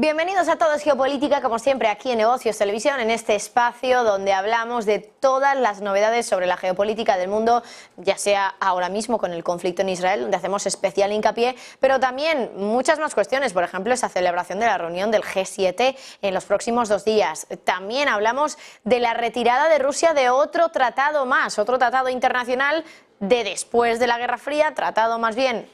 Bienvenidos a Todo es Geopolítica, como siempre aquí en Negocios Televisión, en este espacio donde hablamos de todas las novedades sobre la geopolítica del mundo, ya sea ahora mismo con el conflicto en Israel, donde hacemos especial hincapié, pero también muchas más cuestiones, por ejemplo, esa celebración de la reunión del G7 en los próximos 2 días. También hablamos de la retirada de Rusia de otro tratado más, otro tratado internacional de después de la Guerra Fría, tratado más bien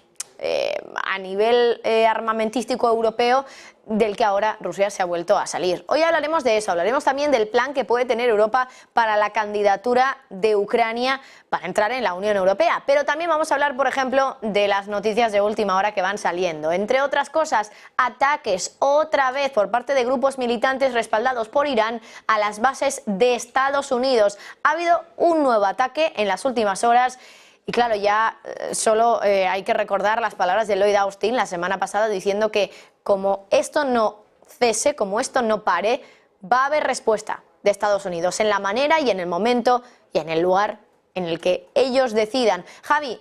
a nivel armamentístico europeo, del que ahora Rusia se ha vuelto a salir. Hoy hablaremos de eso, hablaremos también del plan que puede tener Europa para la candidatura de Ucrania para entrar en la Unión Europea, pero también vamos a hablar, por ejemplo, de las noticias de última hora que van saliendo. Entre otras cosas, ataques otra vez por parte de grupos militantes respaldados por Irán a las bases de Estados Unidos. Ha habido un nuevo ataque en las últimas horas. Y claro, ya solo hay que recordar las palabras de Lloyd Austin la semana pasada diciendo que como esto no cese, como esto no pare, va a haber respuesta de Estados Unidos en la manera y en el momento y en el lugar en el que ellos decidan. Javi,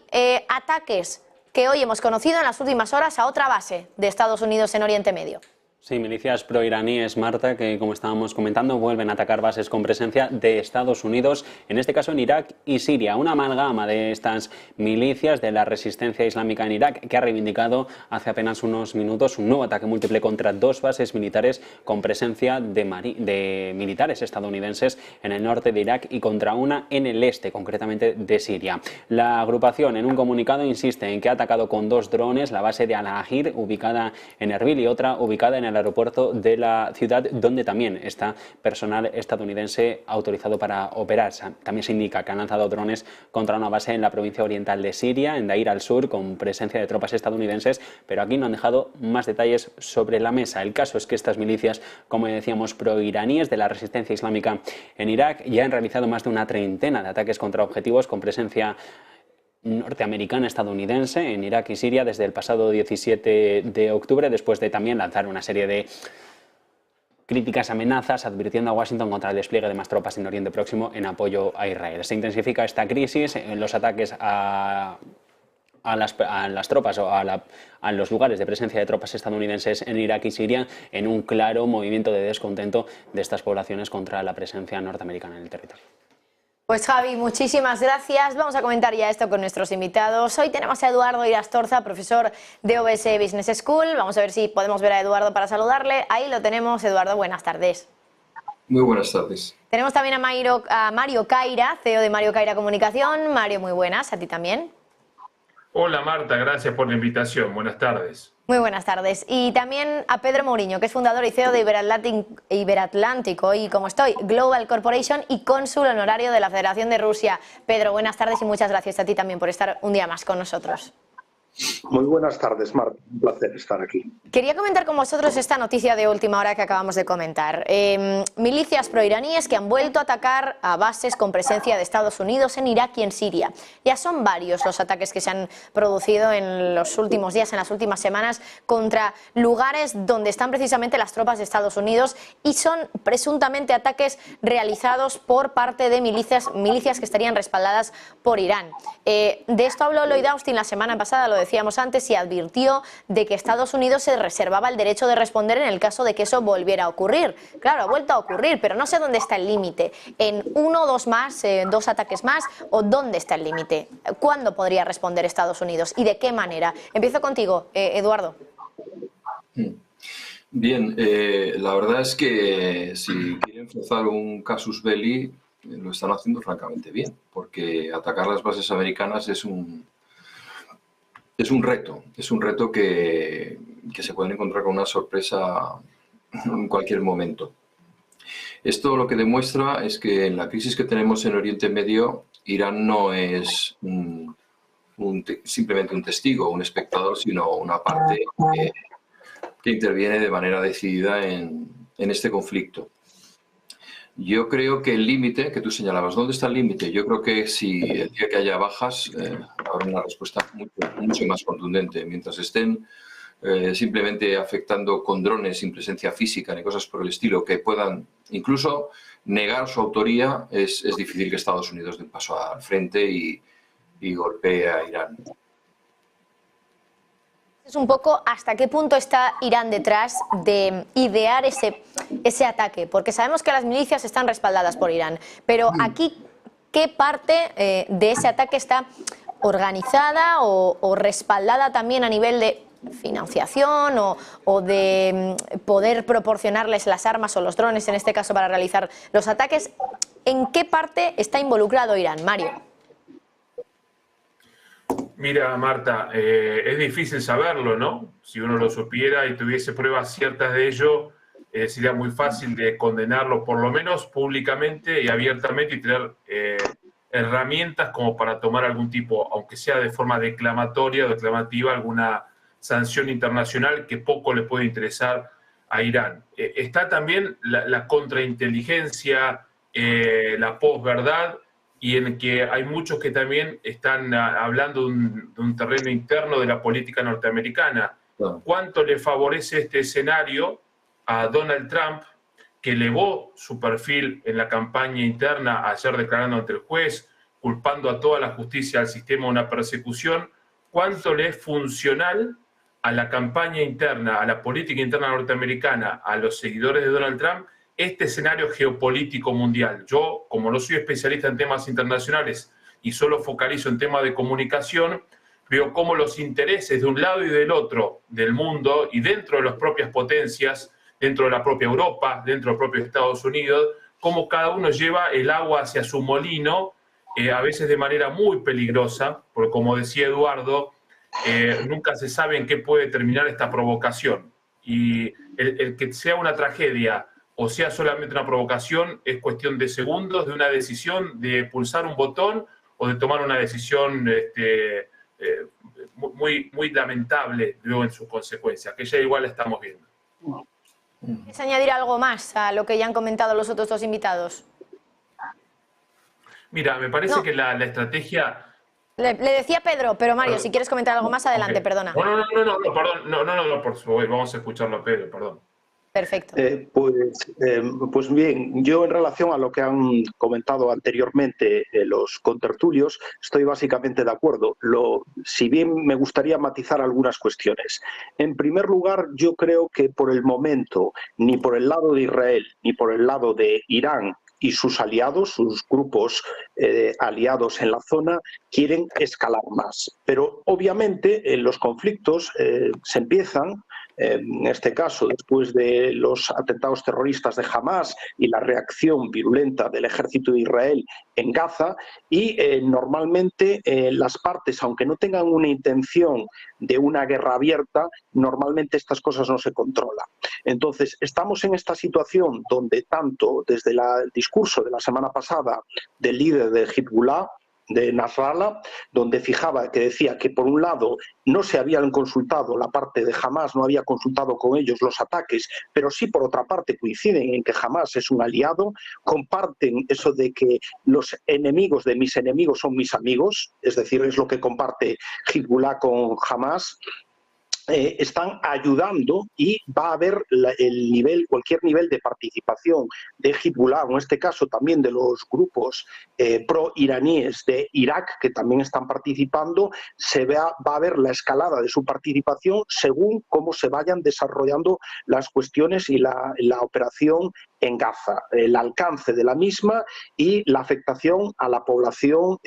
ataques que hoy hemos conocido en las últimas horas a otra base de Estados Unidos en Oriente Medio. Sí, milicias proiraníes, Marta, que como estábamos comentando, vuelven a atacar bases con presencia de Estados Unidos, en este caso en Irak y Siria. Una amalgama de estas milicias de la resistencia islámica en Irak, que ha reivindicado hace apenas unos minutos un nuevo ataque múltiple contra 2 bases militares con presencia de militares estadounidenses en el norte de Irak y contra una en el este, concretamente de Siria. La agrupación en un comunicado insiste en que ha atacado con 2 drones la base de Al-Ahir, ubicada en Erbil, y otra ubicada en el aeropuerto de la ciudad, donde también está personal estadounidense autorizado para operar. También se indica que han lanzado drones contra una base en la provincia oriental de Siria, en Deir al-Sur, con presencia de tropas estadounidenses, pero aquí no han dejado más detalles sobre la mesa. El caso es que estas milicias, como decíamos, proiraníes de la resistencia islámica en Irak, ya han realizado más de una treintena de ataques contra objetivos con presencia norteamericana estadounidense en Irak y Siria desde el pasado 17 de octubre, después de también lanzar una serie de críticas amenazas, advirtiendo a Washington contra el despliegue de más tropas en Oriente Próximo en apoyo a Israel. Se intensifica esta crisis en los ataques a las tropas o a los lugares de presencia de tropas estadounidenses en Irak y Siria, en un claro movimiento de descontento de estas poblaciones contra la presencia norteamericana en el territorio. Pues Javi, muchísimas gracias. Vamos a comentar ya esto con nuestros invitados. Hoy tenemos a Eduardo Irastorza, profesor de OBS Business School. Vamos a ver si podemos ver a Eduardo para saludarle. Ahí lo tenemos. Eduardo, buenas tardes. Muy buenas tardes. Tenemos también a Mario Caira, CEO de Mario Caira Comunicación. Mario, muy buenas. ¿A ti también? Hola Marta, gracias por la invitación. Buenas tardes. Muy buenas tardes. Y también a Pedro Mourinho, que es fundador y CEO de Iberatlántico y, como estoy, Global Corporation y cónsul honorario de la Federación de Rusia. Pedro, buenas tardes y muchas gracias a ti también por estar un día más con nosotros. Muy buenas tardes, Marta. Un placer estar aquí. Quería comentar con vosotros esta noticia de última hora que acabamos de comentar. Milicias proiraníes que han vuelto a atacar a bases con presencia de Estados Unidos en Irak y en Siria. Ya son varios los ataques que se han producido en los últimos días, en las últimas semanas, contra lugares donde están precisamente las tropas de Estados Unidos, y son presuntamente ataques realizados por parte de milicias que estarían respaldadas por Irán. De esto habló Lloyd Austin la semana pasada, lo decíamos antes, y advirtió de que Estados Unidos se reservaba el derecho de responder en el caso de que eso volviera a ocurrir. Claro, ha vuelto a ocurrir, pero no sé dónde está el límite. ¿En 1 o 2 más, 2 ataques más? ¿O dónde está el límite? ¿Cuándo podría responder Estados Unidos? ¿Y de qué manera? Empiezo contigo, Eduardo. Bien, la verdad es que si quieren forzar un casus belli, lo están haciendo francamente bien, porque atacar las bases americanas es un reto que se pueden encontrar con una sorpresa en cualquier momento. Esto lo que demuestra es que en la crisis que tenemos en Oriente Medio, Irán no es simplemente un testigo, un espectador, sino una parte que interviene de manera decidida en este conflicto. Yo creo que el límite que tú señalabas, ¿dónde está el límite? Yo creo que si el día que haya bajas habrá una respuesta mucho más contundente. Mientras estén simplemente afectando con drones sin presencia física ni cosas por el estilo que puedan incluso negar su autoría, es difícil que Estados Unidos dé un paso al frente y golpee a Irán. Es un poco hasta qué punto está Irán detrás de idear ese ataque, porque sabemos que las milicias están respaldadas por Irán, pero aquí, ¿qué parte de ese ataque está organizada o respaldada también a nivel de financiación o de poder proporcionarles las armas o los drones, en este caso, para realizar los ataques? ¿En qué parte está involucrado Irán, Mario? Mira, Marta, es difícil saberlo, ¿no? Si uno lo supiera y tuviese pruebas ciertas de ello, sería muy fácil de condenarlo, por lo menos públicamente y abiertamente, y tener herramientas como para tomar algún tipo, aunque sea de forma declamatoria o declamativa, alguna sanción internacional que poco le puede interesar a Irán. Está también la contrainteligencia, la posverdad, y en que hay muchos que también están hablando de un terreno interno de la política norteamericana. ¿Cuánto le favorece este escenario a Donald Trump, que elevó su perfil en la campaña interna, ayer declarando ante el juez, culpando a toda la justicia, al sistema, de una persecución? ¿Cuánto le es funcional a la campaña interna, a la política interna norteamericana, a los seguidores de Donald Trump, este escenario geopolítico mundial? Yo, como no soy especialista en temas internacionales y solo focalizo en temas de comunicación, veo cómo los intereses de un lado y del otro del mundo, y dentro de las propias potencias, dentro de la propia Europa, dentro de los propios Estados Unidos, cómo cada uno lleva el agua hacia su molino, a veces de manera muy peligrosa, porque como decía Eduardo, nunca se sabe en qué puede terminar esta provocación. Y el que sea una tragedia o sea solamente una provocación es cuestión de segundos, de una decisión de pulsar un botón o de tomar una decisión muy lamentable luego en sus consecuencias, que ya igual la estamos viendo. ¿Quieres añadir algo más a lo que ya han comentado los otros dos invitados? Mira, me parece que la estrategia... Le decía Pedro, pero Mario, si quieres comentar algo más, adelante, perdona. No, por favor, vamos a escucharlo a Pedro, perdón. Perfecto. Pues bien, yo en relación a lo que han comentado anteriormente los contertulios, estoy básicamente de acuerdo. Si bien me gustaría matizar algunas cuestiones. En primer lugar, yo creo que por el momento, ni por el lado de Israel, ni por el lado de Irán y sus aliados, sus grupos aliados en la zona, quieren escalar más. Pero obviamente los conflictos se empiezan, en este caso, después de los atentados terroristas de Hamás y la reacción virulenta del ejército de Israel en Gaza, y normalmente las partes, aunque no tengan una intención de una guerra abierta, normalmente estas cosas no se controlan. Entonces, estamos en esta situación donde tanto desde el discurso de la semana pasada del líder de Hezbollah, de Nasrallah, donde fijaba que decía que por un lado no se habían consultado, la parte de Hamás no había consultado con ellos los ataques, pero sí por otra parte coinciden en que Hamás es un aliado, comparten eso de que los enemigos de mis enemigos son mis amigos, es decir, es lo que comparte Hezbollah con Hamás. Están ayudando, y va a haber cualquier nivel de participación de Hezbollah, en este caso también de los grupos pro-iraníes de Irak, que también están participando. Va a haber la escalada de su participación según cómo se vayan desarrollando las cuestiones y la operación en Gaza, el alcance de la misma y la afectación a la población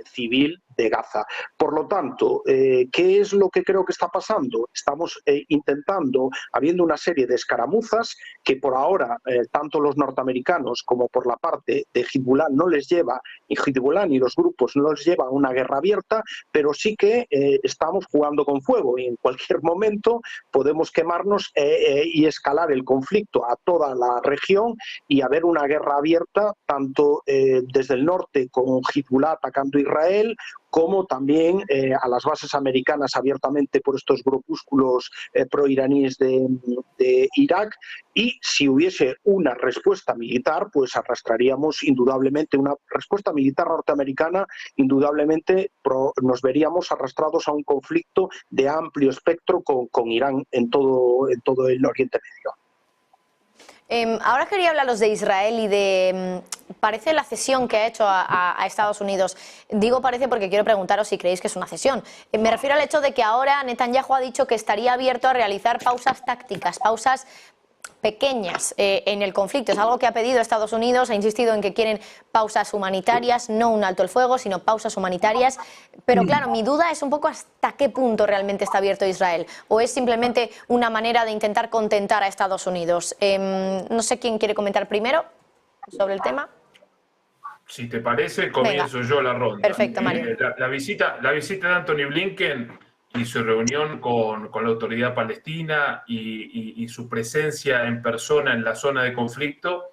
civil de Gaza. Por lo tanto, ¿qué es lo que creo que está pasando? Estamos intentando, habiendo una serie de escaramuzas que por ahora tanto los norteamericanos como por la parte de Hezbollah no les lleva, ni Hezbollah ni los grupos no les lleva a una guerra abierta, pero sí que estamos jugando con fuego, y en cualquier momento podemos quemarnos y escalar el conflicto a toda la región y haber una guerra abierta tanto desde el norte con Hezbollah atacando a Israel, como también a las bases americanas abiertamente por estos grupúsculos pro-iraníes de Irak. Y si hubiese una respuesta militar, pues arrastraríamos indudablemente una respuesta militar norteamericana, indudablemente nos veríamos arrastrados a un conflicto de amplio espectro con Irán en todo el Oriente Medio. Ahora quería hablaros de Israel y de, parece la cesión que ha hecho a Estados Unidos. Digo parece porque quiero preguntaros si creéis que es una cesión. Me refiero al hecho de que ahora Netanyahu ha dicho que estaría abierto a realizar pausas tácticas, pausas pequeñas en el conflicto. Es algo que ha pedido Estados Unidos, ha insistido en que quieren pausas humanitarias, no un alto el fuego, sino pausas humanitarias. Pero claro, mi duda es un poco hasta qué punto realmente está abierto Israel, o es simplemente una manera de intentar contentar a Estados Unidos. No sé quién quiere comentar primero sobre el tema. Si te parece, comienzo yo la ronda. Perfecto, Mario. La visita de Anthony Blinken y su reunión con la autoridad palestina y su presencia en persona en la zona de conflicto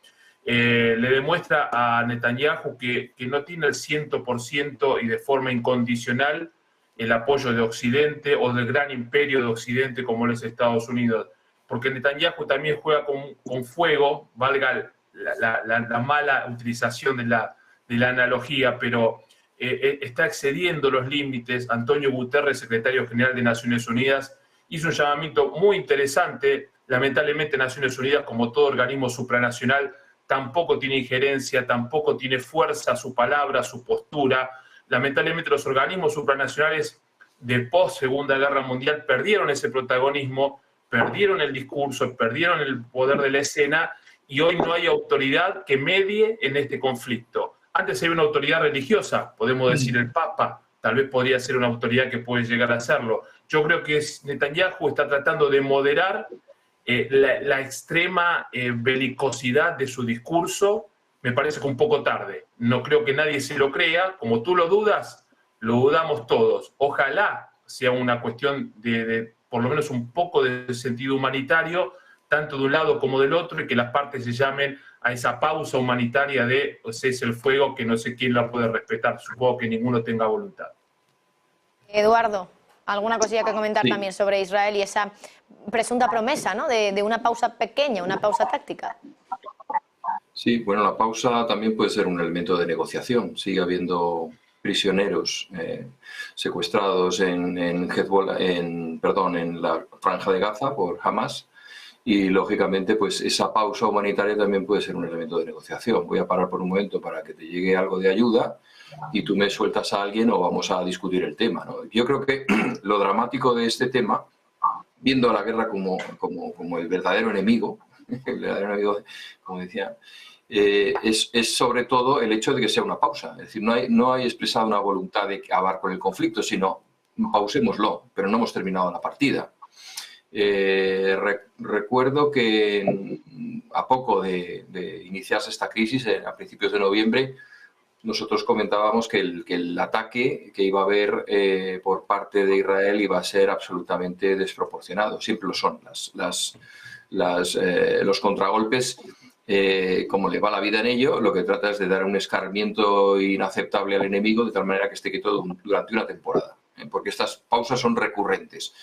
le demuestra a Netanyahu que no tiene el 100% y de forma incondicional el apoyo de Occidente o del gran imperio de Occidente como es Estados Unidos. Porque Netanyahu también juega con fuego, valga la mala utilización de la analogía, pero está excediendo los límites. Antonio Guterres, secretario general de Naciones Unidas, hizo un llamamiento muy interesante. Lamentablemente Naciones Unidas, como todo organismo supranacional, tampoco tiene injerencia, tampoco tiene fuerza su palabra, su postura. Lamentablemente los organismos supranacionales de post-Segunda Guerra Mundial perdieron ese protagonismo, perdieron el discurso, perdieron el poder de la escena y hoy no hay autoridad que medie en este conflicto. Antes había una autoridad religiosa, podemos decir el Papa, tal vez podría ser una autoridad que puede llegar a hacerlo. Yo creo que Netanyahu está tratando de moderar la extrema belicosidad de su discurso. Me parece que un poco tarde. No creo que nadie se lo crea. Como tú lo dudas, lo dudamos todos. Ojalá sea una cuestión de por lo menos un poco de sentido humanitario, tanto de un lado como del otro, y que las partes se llamen a esa pausa humanitaria de cese el fuego, que no sé quién la puede respetar. Supongo que ninguno tenga voluntad. Eduardo, ¿alguna cosilla que comentar Sí. también sobre Israel y esa presunta promesa, ¿no?, de una pausa pequeña, una pausa táctica? Sí, bueno, la pausa también puede ser un elemento de negociación. Sigue habiendo prisioneros secuestrados en Hezbollah, en la Franja de Gaza por Hamas. Y, lógicamente, pues esa pausa humanitaria también puede ser un elemento de negociación. Voy a parar por un momento para que te llegue algo de ayuda y tú me sueltas a alguien o vamos a discutir el tema, ¿no? Yo creo que lo dramático de este tema, viendo a la guerra como el verdadero enemigo, como decía, es sobre todo el hecho de que sea una pausa. Es decir, no hay expresado una voluntad de acabar con el conflicto, sino pausémoslo, pero no hemos terminado la partida. Recuerdo que a poco de iniciarse esta crisis, a principios de noviembre, nosotros comentábamos que el ataque que iba a haber por parte de Israel iba a ser absolutamente desproporcionado. Siempre lo son. Los contragolpes, como le va la vida en ello, lo que trata es de dar un escarmiento inaceptable al enemigo de tal manera que esté quieto durante una temporada, porque estas pausas son recurrentes.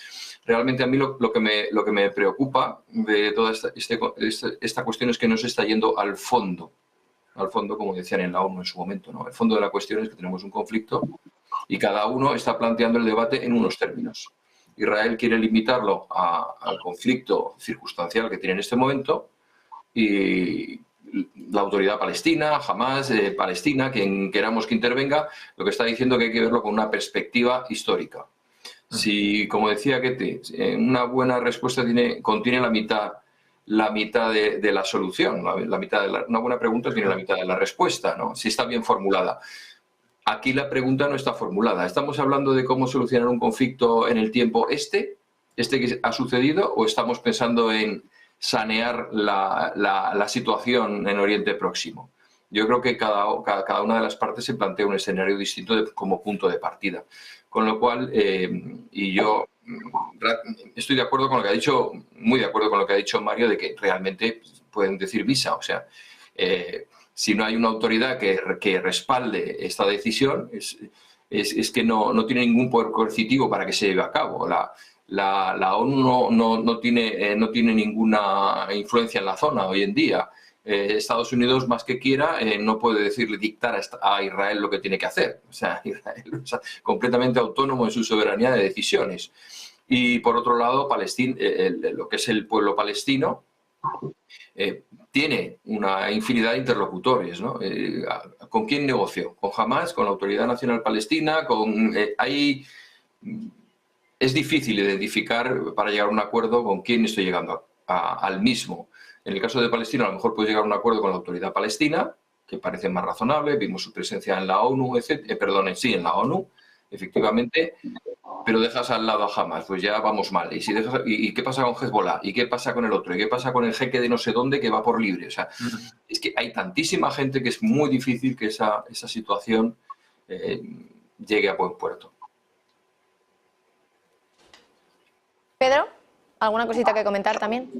Realmente a mí lo que me preocupa de toda esta cuestión es que no se está yendo al fondo, como decían en la ONU en su momento, ¿no? El fondo de la cuestión es que tenemos un conflicto y cada uno está planteando el debate en unos términos. Israel quiere limitarlo al conflicto circunstancial que tiene en este momento y la autoridad palestina, Hamas, Palestina, quien queramos que intervenga, lo que está diciendo que hay que verlo con una perspectiva histórica. Si, como decía Goethe, una buena respuesta contiene la mitad de la solución, una buena pregunta tiene la mitad de la respuesta, ¿no? Si está bien formulada. Aquí la pregunta no está formulada. ¿Estamos hablando de cómo solucionar un conflicto en el tiempo este que ha sucedido, o estamos pensando en sanear la situación en Oriente Próximo? Yo creo que cada una de las partes se plantea un escenario distinto como punto de partida. Con lo cual, y yo estoy de acuerdo con lo que ha dicho, muy de acuerdo con lo que ha dicho Mario, de que realmente pueden decir misa. O sea, si no hay una autoridad que respalde esta decisión, es que no tiene ningún poder coercitivo para que se lleve a cabo. La ONU no tiene ninguna influencia en la zona hoy en día. Estados Unidos, más que quiera, no puede dictar a Israel lo que tiene que hacer. O sea, Israel es completamente autónomo en su soberanía de decisiones. Y por otro lado, lo que es el pueblo palestino, tiene una infinidad de interlocutores, ¿no? ¿Con quién negoció? ¿Con Hamás? ¿Con la Autoridad Nacional Palestina? Es difícil identificar para llegar a un acuerdo con quién estoy llegando al mismo. En el caso de Palestina, a lo mejor puedes llegar a un acuerdo con la Autoridad Palestina, que parece más razonable, vimos su presencia en la ONU, en la ONU, efectivamente, pero dejas al lado a Hamás, pues ya vamos mal. ¿Y qué pasa con Hezbollah? ¿Y qué pasa con el otro? ¿Y qué pasa con el jeque de no sé dónde que va por libre? O sea, es que hay tantísima gente que es muy difícil que esa situación llegue a buen puerto. Pedro, ¿alguna cosita que comentar también?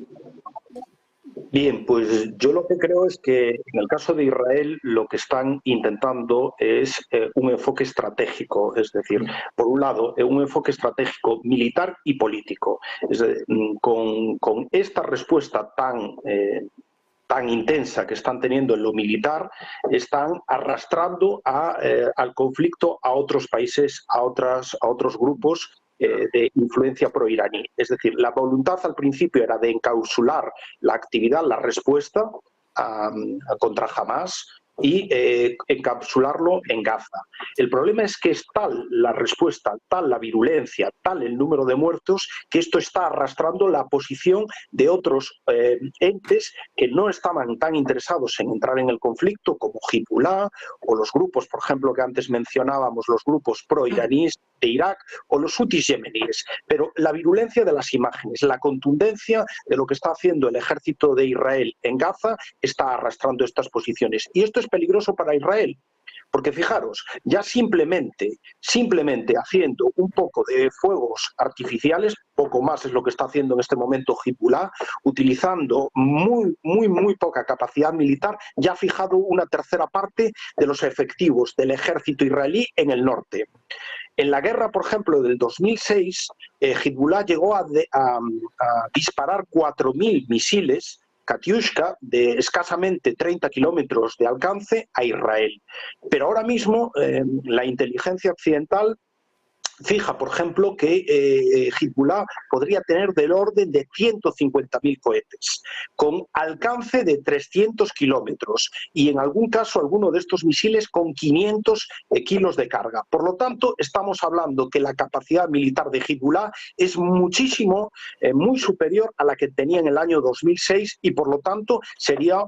Bien, pues yo lo que creo es que en el caso de Israel lo que están intentando es un enfoque estratégico, es decir, por un lado, un enfoque estratégico militar y político. Con esta respuesta tan intensa que están teniendo en lo militar, están arrastrando al conflicto a otros países, a otros grupos de influencia proiraní. Es decir, la voluntad al principio era de encapsular la actividad, la respuesta contra Hamás y encapsularlo en Gaza. El problema es que es tal la respuesta, tal la virulencia, tal el número de muertos, que esto está arrastrando la posición de otros entes que no estaban tan interesados en entrar en el conflicto, como Hezbollah o los grupos, por ejemplo, que antes mencionábamos, los grupos pro-iraníes de Irak o los hutis yemeníes. Pero la virulencia de las imágenes, la contundencia de lo que está haciendo el ejército de Israel en Gaza está arrastrando estas posiciones. Y esto es peligroso para Israel, porque fijaros, ya simplemente haciendo un poco de fuegos artificiales, poco más es lo que está haciendo en este momento Hezbollah, utilizando muy poca capacidad militar, ya ha fijado una tercera parte de los efectivos del ejército israelí en el norte. En la guerra, por ejemplo, del 2006, Hezbollah llegó a disparar 4.000 misiles Katyushka de escasamente 30 kilómetros de alcance a Israel. Pero ahora mismo la inteligencia occidental fija, por ejemplo, que Hezbollah podría tener del orden de 150.000 cohetes, con alcance de 300 kilómetros y en algún caso alguno de estos misiles con 500 kilos de carga. Por lo tanto, estamos hablando que la capacidad militar de Hezbollah es muchísimo, muy superior a la que tenía en el año 2006 y por lo tanto sería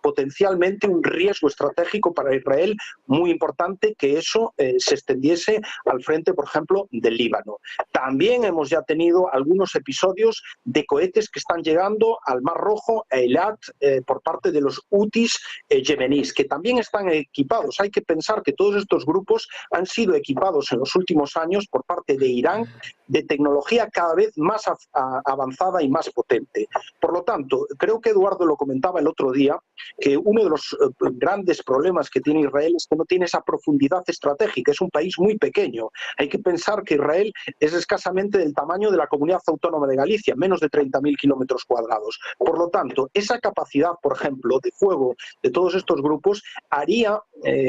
potencialmente un riesgo estratégico para Israel muy importante que eso se extendiese al frente, por ejemplo, del Líbano. También hemos ya tenido algunos episodios de cohetes que están llegando al Mar Rojo, a Eilat, por parte de los hutis yemeníes, que también están equipados. Hay que pensar que todos estos grupos han sido equipados en los últimos años por parte de Irán de tecnología cada vez más avanzada y más potente. Por lo tanto, creo que Eduardo lo comentaba el otro día, que uno de los grandes problemas que tiene Israel es que no tiene esa profundidad estratégica, es un país muy pequeño. Hay que pensar que Israel es escasamente del tamaño de la Comunidad Autónoma de Galicia, menos de 30.000 kilómetros cuadrados. Por lo tanto, esa capacidad, por ejemplo, de fuego de todos estos grupos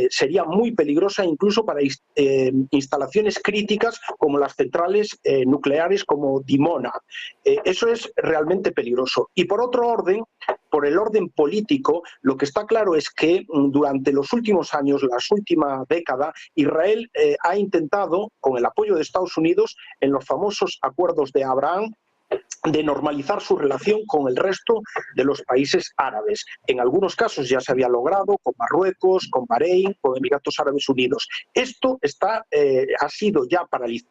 sería muy peligrosa incluso para instalaciones críticas como las centrales nucleares como Dimona. Eso es realmente peligroso. Y por otro orden, por el orden político, lo que está claro es que durante los últimos años, la última década, Israel ha intentado, con el apoyo de Estados Unidos, en los famosos acuerdos de Abraham, de normalizar su relación con el resto de los países árabes. En algunos casos ya se había logrado con Marruecos, con Bahrein, con Emiratos Árabes Unidos. Esto ha sido ya paralizado.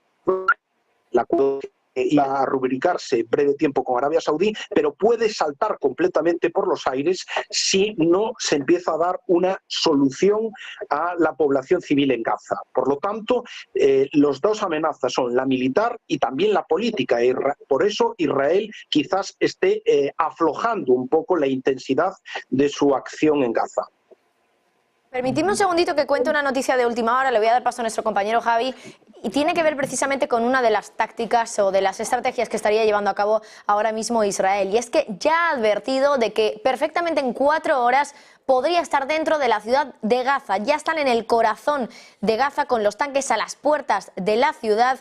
El acuerdo iba a rubricarse en breve tiempo con Arabia Saudí, pero puede saltar completamente por los aires si no se empieza a dar una solución a la población civil en Gaza. Por lo tanto, las dos amenazas son la militar y también la política. Por eso Israel quizás esté aflojando un poco la intensidad de su acción en Gaza. Permitidme un segundito que cuente una noticia de última hora, le voy a dar paso a nuestro compañero Javi, y tiene que ver precisamente con una de las tácticas o de las estrategias que estaría llevando a cabo ahora mismo Israel, y es que ya ha advertido de que perfectamente en 4 horas podría estar dentro de la ciudad de Gaza. Ya están en el corazón de Gaza con los tanques a las puertas de la ciudad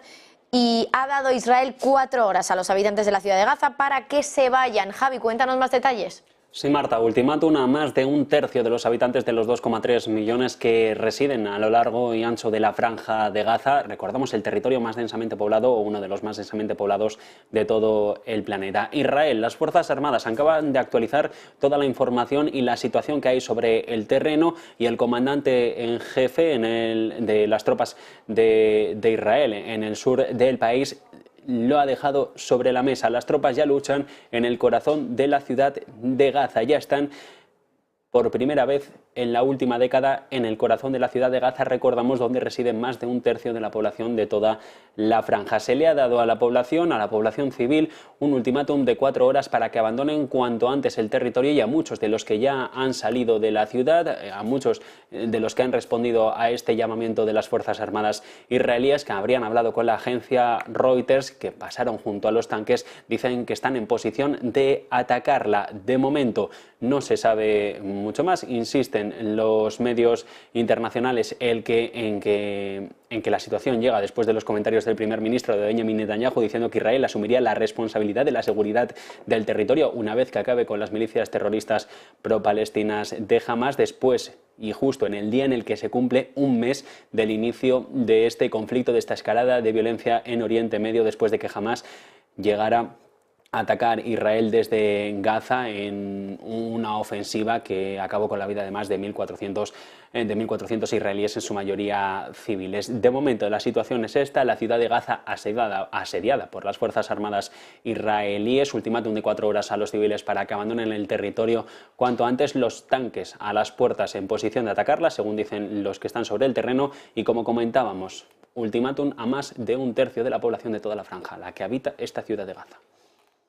y ha dado Israel 4 horas a los habitantes de la ciudad de Gaza para que se vayan. Javi, cuéntanos más detalles. Sí, Marta, ultimátum a más de un tercio de los habitantes de los 2,3 millones que residen a lo largo y ancho de la Franja de Gaza. Recordamos el territorio más densamente poblado o uno de los más densamente poblados de todo el planeta. Israel, las Fuerzas Armadas acaban de actualizar toda la información y la situación que hay sobre el terreno, y el comandante en jefe de las tropas de Israel en el sur del país lo ha dejado sobre la mesa. Las tropas ya luchan en el corazón de la ciudad de Gaza. Ya están por primera vez en la última década en el corazón de la ciudad de Gaza, recordamos, donde residen más de un tercio de la población de toda la franja. Se le ha dado a la población civil, un ultimátum de 4 horas para que abandonen cuanto antes el territorio, y a muchos de los que ya han salido de la ciudad, a muchos de los que han respondido a este llamamiento de las Fuerzas Armadas israelíes, que habrían hablado con la agencia Reuters, que pasaron junto a los tanques, dicen que están en posición de atacarla. De momento no se sabe mucho más, insisten los medios internacionales en que la situación llega después de los comentarios del primer ministro de Benjamin Netanyahu diciendo que Israel asumiría la responsabilidad de la seguridad del territorio una vez que acabe con las milicias terroristas pro-palestinas de Hamas, después y justo en el día en el que se cumple un mes del inicio de este conflicto, de esta escalada de violencia en Oriente Medio, después de que Hamas llegara atacar Israel desde Gaza en una ofensiva que acabó con la vida de más de 1.400 israelíes, en su mayoría civiles. De momento la situación es esta: la ciudad de Gaza asediada por las Fuerzas Armadas israelíes, ultimátum de 4 horas a los civiles para que abandonen el territorio cuanto antes, los tanques a las puertas en posición de atacarla, según dicen los que están sobre el terreno, y como comentábamos, ultimátum a más de un tercio de la población de toda la franja, la que habita esta ciudad de Gaza.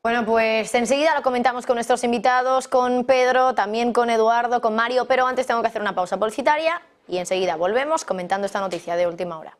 Bueno, pues enseguida lo comentamos con nuestros invitados, con Pedro, también con Eduardo, con Mario, pero antes tengo que hacer una pausa publicitaria y enseguida volvemos comentando esta noticia de última hora.